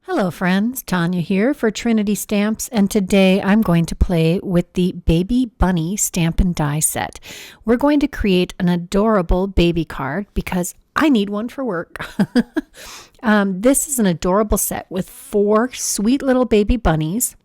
Hello friends, Tanya here for Trinity Stamps, and today I'm going to play with the Baby Bunny Stamp and Die set. We're going to create an adorable baby card because I need one for work. This is an adorable set with 4 sweet little baby bunnies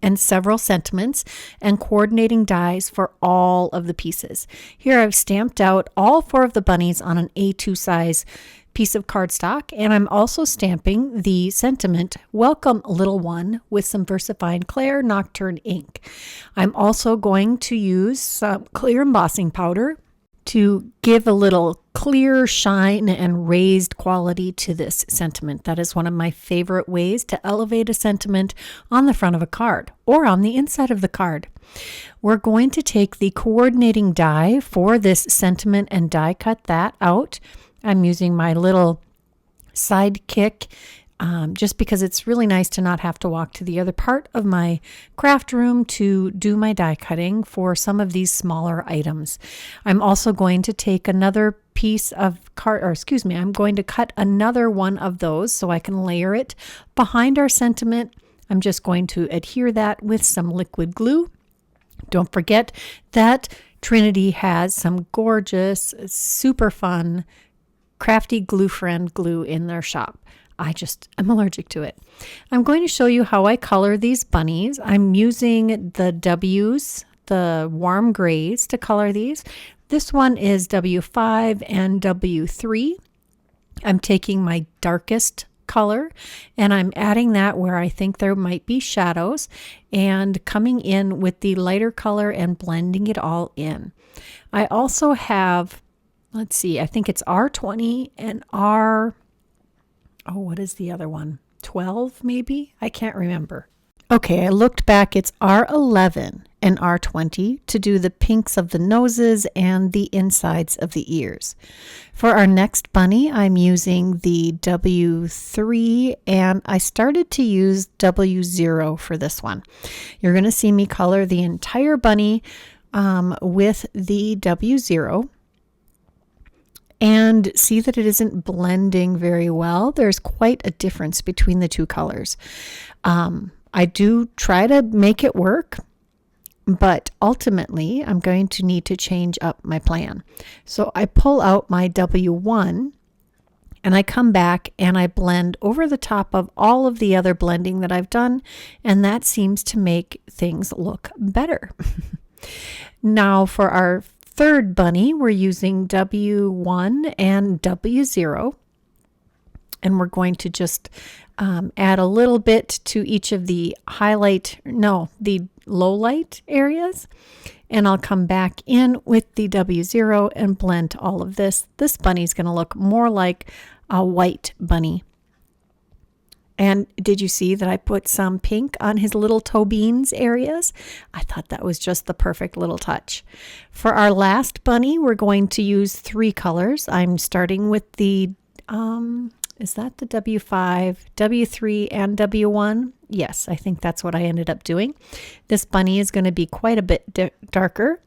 and several sentiments and coordinating dies for all of the pieces. Here I've stamped out all 4 of the bunnies on an A2 size piece of cardstock, and I'm also stamping the sentiment "Welcome Little One" with some VersaFine Clair Nocturne ink. I'm also going to use some clear embossing powder to give a little clear shine and raised quality to this sentiment. That is one of my favorite ways to elevate a sentiment on the front of a card or on the inside of the card. We're going to take the coordinating die for this sentiment and die cut that out. I'm using my little sidekick just because it's really nice to not have to walk to the other part of my craft room to do my die cutting for some of these smaller items. I'm also going to take another piece of I'm going to cut another one of those so I can layer it behind our sentiment. I'm just going to adhere that with some liquid glue. Don't forget that Trinity has some gorgeous, super fun Crafty Gluefriend glue in their shop. I'm allergic to it. I'm going to show you how I color these bunnies. I'm using the W's, the warm grays, to color these. This one is W5 and W3. I'm taking my darkest color and I'm adding that where I think there might be shadows and coming in with the lighter color and blending it all in. I also have, let's see, I think it's R20 and what is the other one? 12 maybe? I can't remember. Okay, I looked back. It's R11 and R20 to do the pinks of the noses and the insides of the ears. For our next bunny, I'm using the W3 and I started to use W0 for this one. You're going to see me color the entire bunny with the W0. And see that it isn't blending very well. There's quite a difference between the two colors. I do try to make it work, but ultimately I'm going to need to change up my plan. So I pull out my W1 and I come back and I blend over the top of all of the other blending that I've done, and that seems to make things look better. Now for our third bunny, we're using W1 and W0, and we're going to just add a little bit to each of the the low light areas, and I'll come back in with the W0 and blend all of this. This bunny's going to look more like a white bunny. And did you see that I put some pink on his little toe beans areas? I thought that was just the perfect little touch. For our last bunny, we're going to use 3 colors. I'm starting with the, is that the W5, W3, and W1? Yes, I think that's what I ended up doing. This bunny is going to be quite a bit darker.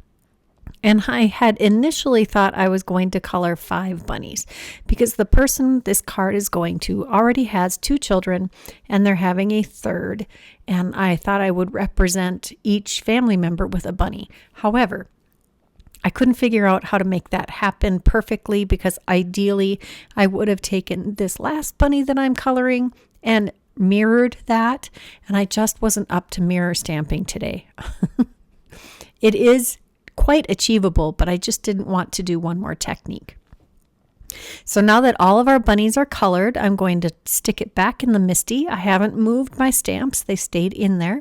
And I had initially thought I was going to color 5 bunnies because the person this card is going to already has 2 children and they're having a third. And I thought I would represent each family member with a bunny. However, I couldn't figure out how to make that happen perfectly because ideally I would have taken this last bunny that I'm coloring and mirrored that. And I just wasn't up to mirror stamping today. It is quite achievable, but I just didn't want to do one more technique. So now that all of our bunnies are colored, I'm going to stick it back in the MISTI. I haven't moved my stamps. They stayed in there.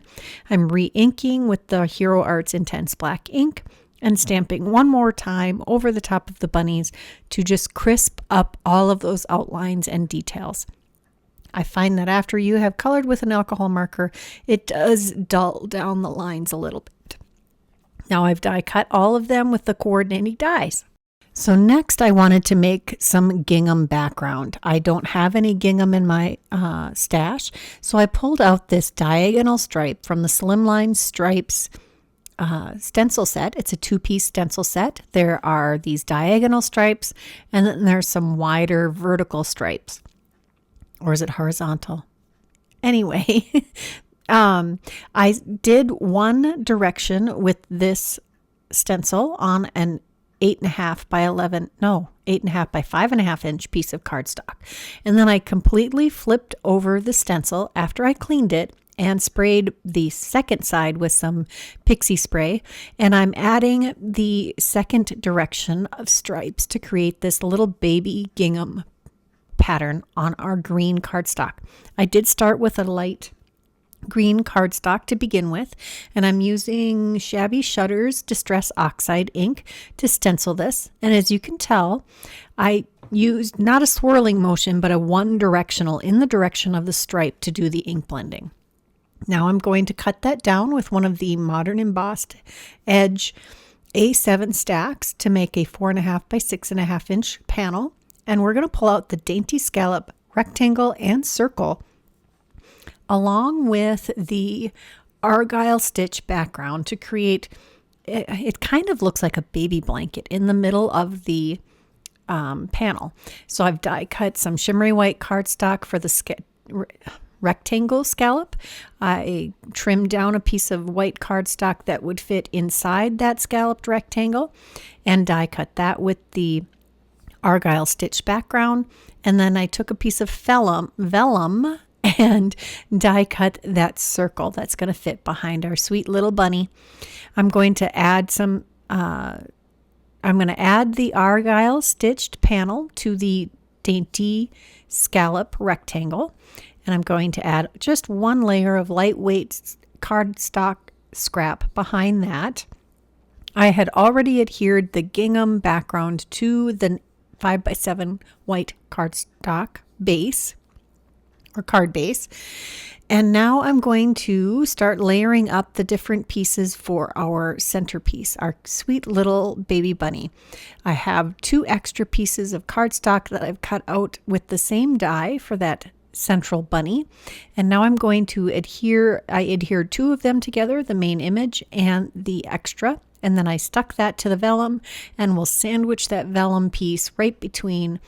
I'm re-inking with the Hero Arts Intense Black ink and stamping one more time over the top of the bunnies to just crisp up all of those outlines and details. I find that after you have colored with an alcohol marker, it does dull down the lines a little bit. Now I've die cut all of them with the coordinating dies. So next I wanted to make some gingham background. I don't have any gingham in my stash, so I pulled out this diagonal stripe from the Slimline Stripes stencil set. It's a 2-piece stencil set. There are these diagonal stripes and then there's some wider vertical stripes. Or is it horizontal? Anyway, I did one direction with this stencil on an 8.5 by 11, no, 8.5 by 5.5 inch piece of cardstock. And then I completely flipped over the stencil after I cleaned it and sprayed the second side with some Pixie spray. And I'm adding the second direction of stripes to create this little baby gingham pattern on our green cardstock. I did start with a light green cardstock to begin with, and I'm using Shabby Shutter's Distress Oxide ink to stencil this. And as you can tell, I used not a swirling motion, but a one directional in the direction of the stripe to do the ink blending. Now I'm going to cut that down with one of the Modern Embossed Edge A7 stacks to make a 4.5 by 6.5 inch panel. And we're going to pull out the Dainty Scallop rectangle and circle along with the Argyle stitch background to create, it kind of looks like a baby blanket in the middle of the panel. So I've die cut some shimmery white cardstock for the rectangle scallop. I trimmed down a piece of white cardstock that would fit inside that scalloped rectangle and die cut that with the Argyle stitch background. And then I took a piece of vellum and die cut that circle that's going to fit behind our sweet little bunny. I'm going to add the Argyle stitched panel to the Dainty Scallop rectangle. And I'm going to add just one layer of lightweight cardstock scrap behind that. I had already adhered the gingham background to the 5 by 7 white cardstock base or card base. And now I'm going to start layering up the different pieces for our centerpiece, our sweet little baby bunny. I have 2 extra pieces of cardstock that I've cut out with the same die for that central bunny. And now I'm going to I adhered 2 of them together, the main image and the extra. And then I stuck that to the vellum and we'll sandwich that vellum piece right between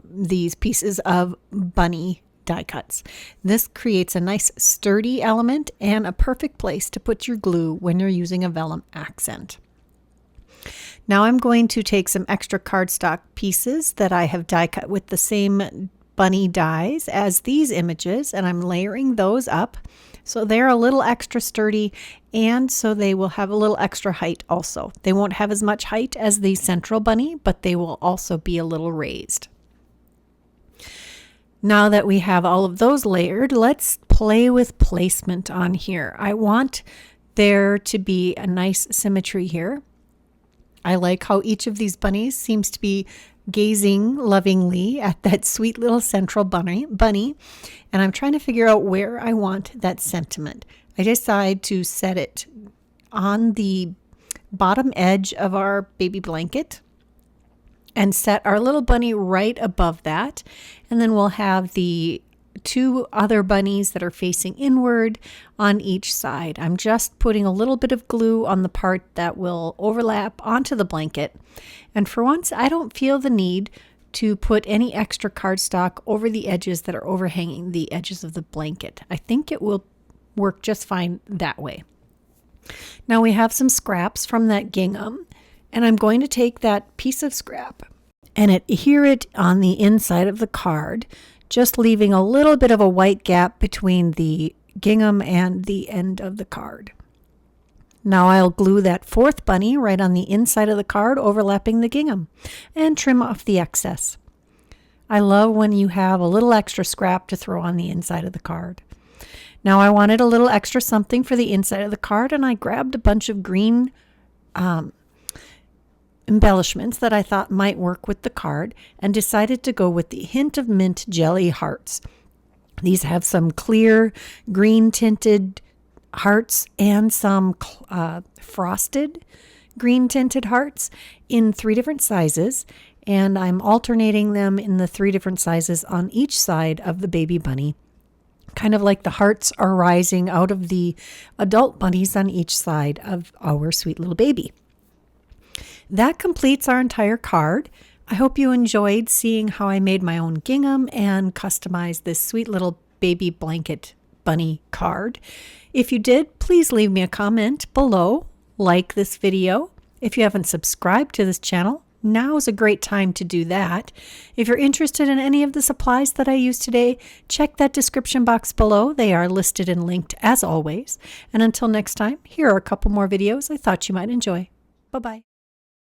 these pieces of bunny die cuts. This creates a nice sturdy element and a perfect place to put your glue when you're using a vellum accent. Now I'm going to take some extra cardstock pieces that I have die cut with the same bunny dies as these images, and I'm layering those up so they're a little extra sturdy, and so they will have a little extra height also. They won't have as much height as the central bunny, but they will also be a little raised. Now that we have all of those layered, let's play with placement on here. I want there to be a nice symmetry here. I like how each of these bunnies seems to be gazing lovingly at that sweet little central bunny, and I'm trying to figure out where I want that sentiment. I decide to set it on the bottom edge of our baby blanket and set our little bunny right above that, and then we'll have the 2 other bunnies that are facing inward on each side. I'm just putting a little bit of glue on the part that will overlap onto the blanket. And for once, I don't feel the need to put any extra cardstock over the edges that are overhanging the edges of the blanket. I think it will work just fine that way. Now we have some scraps from that gingham, and I'm going to take that piece of scrap and adhere it on the inside of the card, just leaving a little bit of a white gap between the gingham and the end of the card. Now I'll glue that 4th bunny right on the inside of the card, overlapping the gingham, and trim off the excess. I love when you have a little extra scrap to throw on the inside of the card. Now I wanted a little extra something for the inside of the card, and I grabbed a bunch of green embellishments that I thought might work with the card and decided to go with the Hint of Mint Jelly Hearts. These have some clear green tinted hearts and some frosted green tinted hearts in 3 different sizes, and I'm alternating them in the 3 different sizes on each side of the baby bunny, kind of like the hearts are rising out of the adult bunnies on each side of our sweet little baby. That completes our entire card. I hope you enjoyed seeing how I made my own gingham and customized this sweet little baby blanket bunny card. If you did, please leave me a comment below. Like this video. If you haven't subscribed to this channel, now is a great time to do that. If you're interested in any of the supplies that I used today, check that description box below. They are listed and linked as always. And until next time, here are a couple more videos I thought you might enjoy. Bye-bye.